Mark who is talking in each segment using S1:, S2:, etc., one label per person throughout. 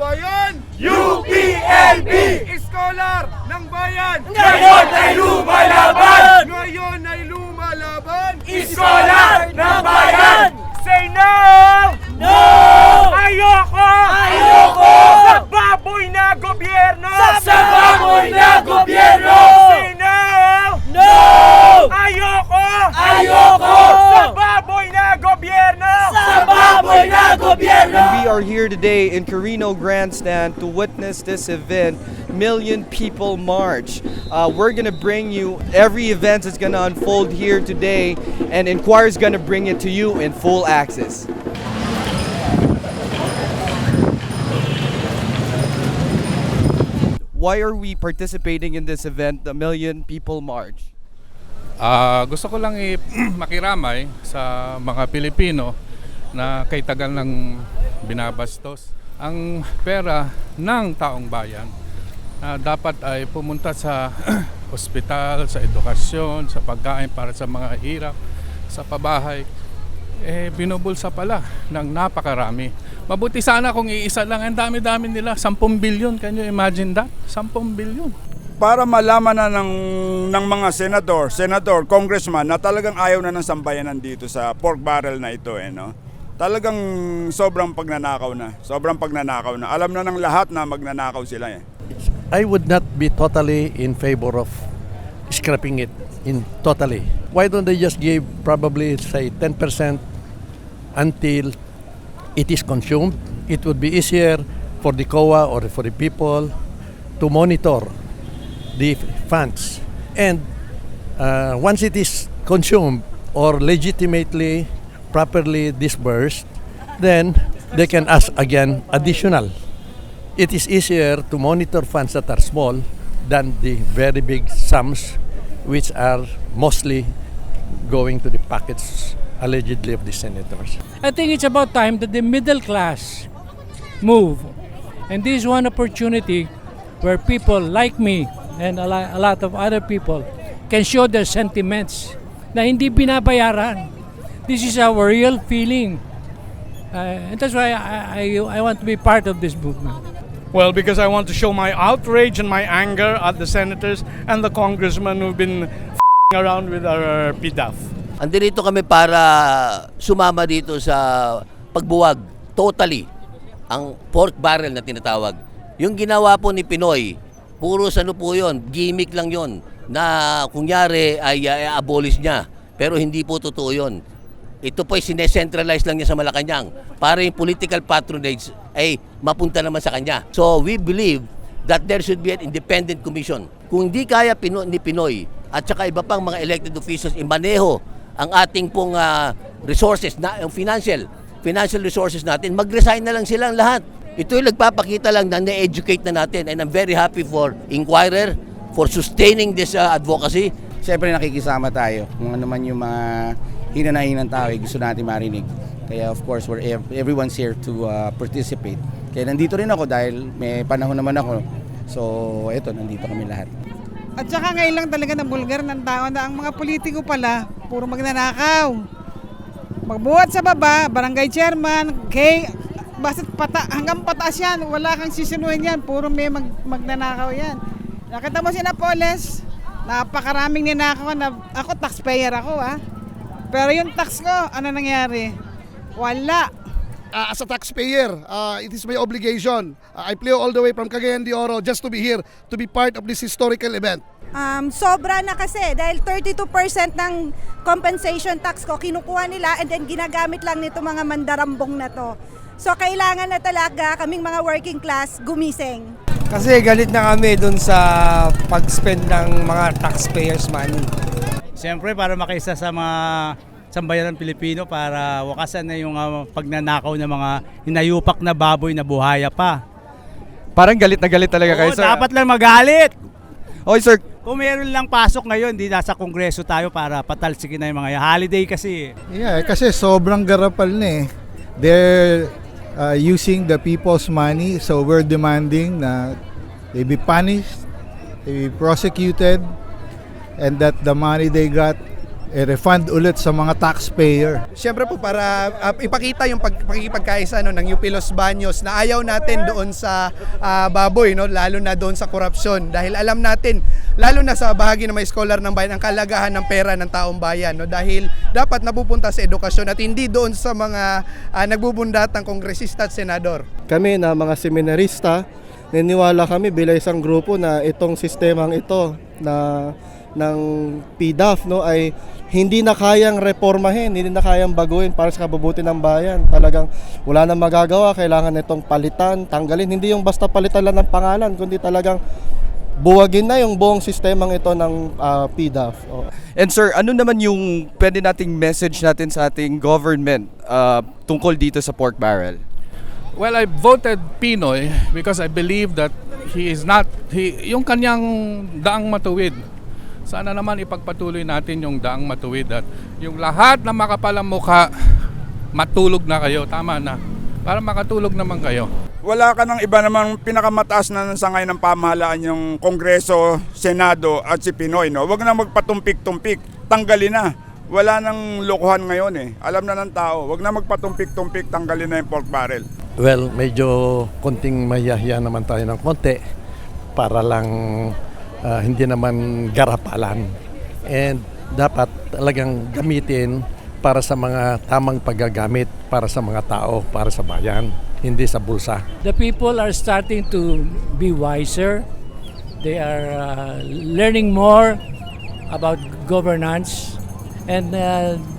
S1: bayan!
S2: UPLB!
S1: Scholar ng bayan!
S2: Ngayon ay lumalaban!
S1: Ngayon ay lumalaban!
S2: Scholar ng bayan!
S1: Say no!
S2: No!
S1: Ayoko!
S2: Ayoko!
S1: Sa baboy na gobyerno!
S2: Sa baboy na gobyerno!
S1: Say no!
S2: No!
S1: Ayoko!
S2: Ayoko!
S1: Sa baboy na gobyerno!
S2: Sa baboy na gobyerno!
S3: And we are here today in Carino Grandstand to witness this event, Million People March. We're gonna bring you every event that's gonna unfold here today, and Inquire's gonna bring it to you in full access. Why are we participating in this event, the Million People March?
S4: Gusto ko lang makiramay sa mga Pilipino na kay tagal ng binabastos ang pera ng taong bayan na dapat ay pumunta sa ospital, sa edukasyon, sa pagkain para sa mga hirap, sa pabahay. Binubulsa pala ng napakarami. Mabuti sana kung iisa lang. Ang dami-dami nila, 10 bilyon. Can you imagine that? 10 bilyon.
S5: Para malaman na ng mga senador, congressman na talagang ayaw na ng sambayanan dito sa pork barrel na ito no. Talagang sobrang pagnanakaw na. Alam na ng lahat na magnanakaw sila
S6: I would not be totally in favor of scrapping it in totally. Why don't they just give probably say 10% until it is consumed? It would be easier for the COA or for the people to monitor the funds. And once it is consumed or legitimately, properly disbursed, then they can ask again additional. It is easier to monitor funds that are small than the very big sums which are mostly going to the pockets allegedly of the senators.
S7: I think it's about time that the middle class move. And this is one opportunity where people like me and a lot of other people can show their sentiments na hindi binabayaran. This is our real feeling. And that's why I want to be part of this movement.
S1: Well, because I want to show my outrage and my anger at the senators and the congressmen who've been around with our PDAF.
S8: Andito kami para sumama dito sa pagbuwag totally ang pork barrel na tinatawag. Yung ginawa po ni Pinoy, puro po yun, gimmick lang yun na kunyari ay abolish niya. Pero hindi po totoo yun. Ito po ay sinecentralize lang niya sa Malacanang para yung political patronage ay mapunta naman sa kanya. So we believe that there should be an independent commission. Kung hindi kaya ni Pinoy at saka iba pang mga elected officials imaneho ang ating pong resources, yung financial resources natin, mag-resign na lang silang lahat. Ito yung nagpapakita lang na na-educate na natin, and I'm very happy for Inquirer for sustaining this advocacy.
S9: Siyempre nakikisama tayo kung ano man yung mga hinanahin ng tao gusto natin marinig. Kaya of course everyone's here to participate. Kaya nandito rin ako dahil may panahon naman ako. So eto, nandito kami lahat.
S10: At saka ngayon lang talaga nabulgar ng tao na ang mga politiko pala puro magnanakaw. Magbuhat sa baba, barangay chairman, basta hanggang pataas yan, wala kang sisinuhin yan, puro may magnanakaw yan. Nakita mo si Napoles, napakaraming ninakaw na, ako taxpayer ako Pero yung tax ko, ano nangyari? Wala.
S11: As a taxpayer, it is my obligation. I flew all the way from Cagayan de Oro just to be here, to be part of this historical event.
S12: Sobra na kasi dahil 32% ng compensation tax ko kinukuha nila and then ginagamit lang nito mga mandarambong na to. So kailangan na talaga kaming mga working class gumising.
S13: Kasi galit na kami dun sa pag-spend ng mga taxpayers money.
S14: Siyempre para makaisa sa mga sambayan ng Pilipino para wakasan na yung pagnanakaw ng mga hinayupak na baboy na buhaya pa.
S3: Parang galit na galit talaga kayo, sir.
S14: Dapat lang magalit.
S3: Okay, sir.
S14: Kung meron lang pasok ngayon, di nasa kongreso tayo para patalsikin na yung mga holiday kasi.
S15: Yeah, kasi sobrang garapal na They're using the people's money, so we're demanding na they be punished, they be prosecuted, and that the money they got refund ulit sa mga taxpayer.
S16: Siyempre po para ipakita yung pagkikipagkaisa ng UP Los Baños na ayaw natin doon sa baboy, no, lalo na doon sa korupsyon, dahil alam natin lalo na sa bahagi ng mga scholar ng bayan ang kalagahan ng pera ng taong bayan, no, dahil dapat napupunta sa edukasyon at hindi doon sa mga nagbubundatang kongresista at senador.
S17: Kami na mga seminarista, niniwala kami bilang isang grupo na itong sistemang ito ng PDAF, no, ay hindi na kayang reformahin, hindi na kayang baguhin para sa kabubuti ng bayan. Talagang wala nang magagawa, kailangan itong palitan, tanggalin. Hindi yung basta palitan lang ng pangalan, kundi talagang buwagin na yung buong sistemang ito ng PDAF.
S3: And sir, ano naman yung pwede nating message natin sa ating government tungkol dito sa pork barrel?
S4: Well, I voted Pinoy because I believe that yung kanyang daang matuwid. Sana naman ipagpatuloy natin yung daang matuwid at yung lahat na makapalang mukha, matulog na kayo, tama na, para makatulog naman kayo.
S5: Wala ka ng iba namang pinakamataas na sa ngayon ng pamahalaan yung Kongreso, Senado at si Pinoy. No? Huwag na magpatumpik-tumpik, tanggalin na. Wala nang lokohan ngayon eh. Alam na ng tao, huwag na magpatumpik-tumpik, tanggalin na yung pork barrel.
S6: Well, medyo konting mahiyahiya naman tayo ng konti para lang hindi naman garapalan. And dapat talagang gamitin para sa mga tamang paggagamit para sa mga tao, para sa bayan, hindi sa bulsa.
S7: The people are starting to be wiser. They are learning more about governance, and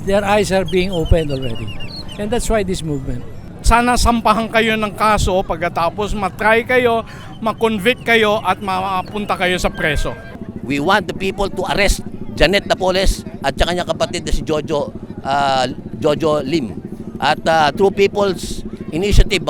S7: their eyes are being opened already. And that's why this movement.
S1: Sana sampahan kayo ng kaso pagkatapos matry kayo, makonvict kayo at mapunta kayo sa preso.
S8: We want the people to arrest Janet Napoles at sa kanyang kapatid na si Jojo Lim. At through People's Initiative,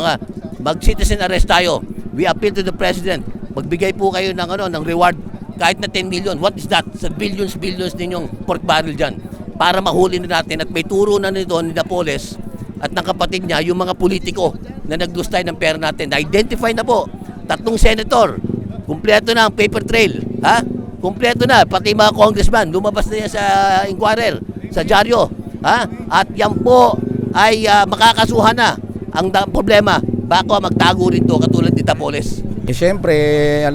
S8: mag-citizen arrest tayo. We appeal to the President. Magbigay po kayo ng reward kahit na 10 million. What is that? Sa billions ninyong pork barrel dyan. Para mahuli na natin at may turo na nito ni Napoles at ng kapatid niya, yung mga politiko na naglustay ng pera natin. Na-identify na po. 3 senator. Kumpleto na ang paper trail. Ha? Kumpleto na. Pati mga congressman. Lumabas na yan sa Inquirer, sa dyaryo. Ha? At yan po ay makakasuhan na. Ang problema, bako magtago rito katulad ni Napoles.
S9: Siyempre,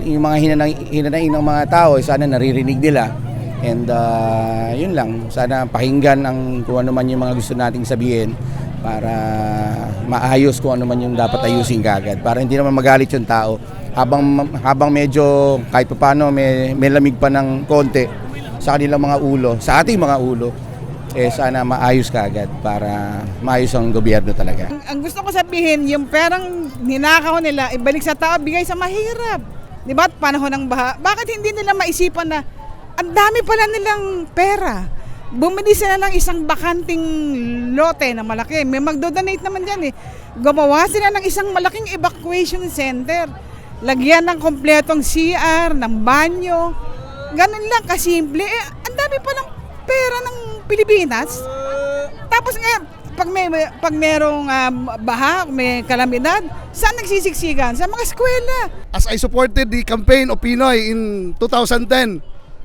S9: yung mga hinanaing ng mga tao, sana naririnig nila. And yun lang, sana pakinggan kung ano man yung mga gusto nating sabihin para maayos kung ano man yung dapat ayusin kagad. Para hindi naman magalit yung tao. Habang medyo kahit paano may lamig pa ng konti sa kanilang mga ulo, sa ating mga ulo, sana maayos kagad para maayos ang gobyerno talaga.
S10: Ang gusto ko sabihin, yung perang ninakaw nila, ibalik sa tao, bigay sa mahirap. Di ba? Panahon ng baha. Bakit hindi nila maisipan na ang dami pala nilang pera? Bumili sila ng isang bakanting lote na malaki. May magdodonate naman dyan eh. Gumawa sila ng isang malaking evacuation center. Lagyan ng kompletong CR, ng banyo. Ganun lang, kasimple. Ang dami palang pera ng Pilipinas. Tapos nga, pag merong baha, may kalamidad, saan nagsisiksikan? Sa mga eskwela.
S11: As I supported the campaign of Pinoy in 2010,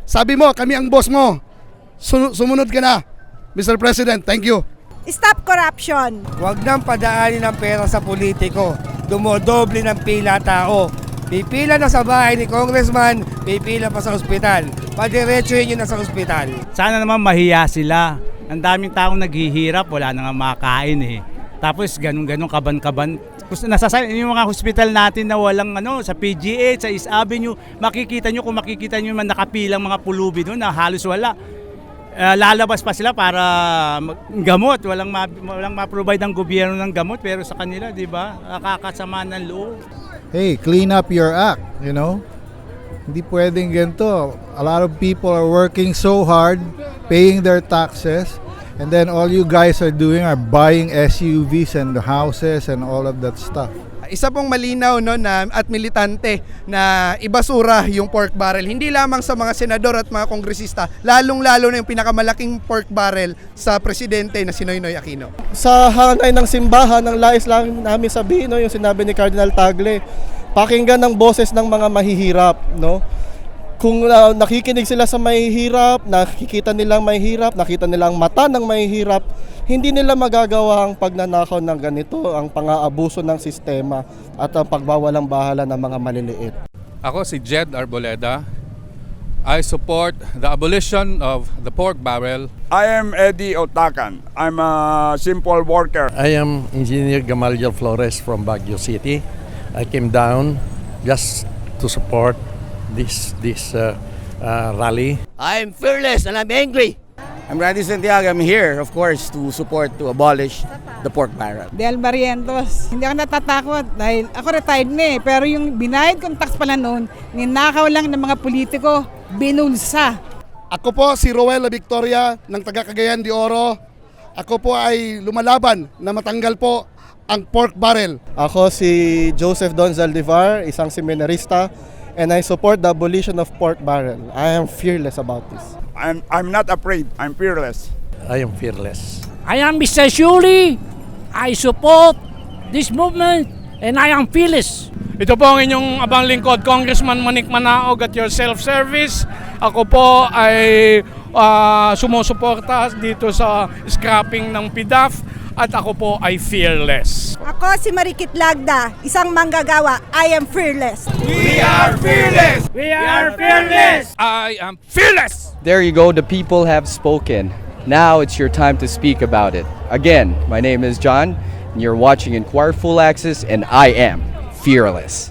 S11: sabi mo, kami ang boss mo. Sumunod ka na, Mr. President. Thank you.
S12: Stop corruption.
S13: Huwag nang padaanin ng pera sa politiko. Dumodoble ng pila tao. Pipila na sa bahay ni Congressman, pipila pa sa ospital. Padiretsuhin nyo na sa ospital.
S14: Sana naman mahiya sila. Ang daming taong naghihirap, wala na nga makain eh. Tapos ganun-ganun kaban-kaban. Yung mga hospital natin na walang sa PGH, sa East Avenue, makikita nyo man nakapilang mga pulubi doon na halos wala. Lalabas pa sila para gamot, walang ma-provide ang gobyerno ng gamot, pero sa kanila, di ba, nakakasama ng loob.
S15: Hey, clean up your act, you know? Hindi pwedeng ganito. A lot of people are working so hard, paying their taxes, and then all you guys are doing are buying SUVs and houses and all of that stuff.
S16: Isa pong malinaw at militante na ibasura yung pork barrel. Hindi lamang sa mga senador at mga kongresista, lalong-lalo na yung pinakamalaking pork barrel sa presidente na si Noynoy Aquino.
S17: Sa hanay ng simbahan, ang lais lang namin sabihin, yung sinabi ni Cardinal Tagle, pakinggan ng boses ng mga mahihirap, no? kung nakikinig sila sa mahihirap, nakikita nilang mahihirap, nakita nilang mata ng mahihirap, hindi nila magagawa ang pagnanakaw ng ganito, ang pang-aabuso ng sistema at ang pagbawalang bahala ng mga maliliit.
S4: Ako si Jed Arboleda. I support the abolition of the pork barrel.
S5: I am Eddie Otakan. I'm a simple worker.
S6: I am Engineer Gamaliel Flores from Baguio City. I came down just to support this rally.
S8: I'm fearless and I'm angry.
S9: I'm Randy Santiago. I'm here, of course, to support, to abolish the pork barrel.
S10: Del Barrientos. Hindi ako natatakot dahil ako retired na eh. Pero yung binayad kong tax pala noon, ninakaw lang ng mga politiko, binulsa.
S11: Ako po si Rowella Victoria ng taga Cagayan de Oro. Ako po ay lumalaban na matanggal po ang pork barrel.
S17: Ako si Joseph Don Zaldivar, isang seminarista, and I support the abolition of pork barrel. I am fearless about this.
S5: I'm not afraid. I'm fearless.
S6: I am fearless.
S7: I am Mr. Shuli. I support this movement and I am fearless.
S1: Ito po ang inyong abang lingkod, Congressman Manik Manaog at your self-service. Ako po ay sumusuporta dito sa scrapping ng PDAF at ako po ay fearless.
S12: Ako si Marikit Lagda, isang manggagawa. I am fearless.
S2: We are fearless.
S7: We are fearless.
S4: I am fearless!
S3: There you go, the people have spoken. Now it's your time to speak about it. Again, my name is John, and you're watching Inquire Full Access, and I am fearless.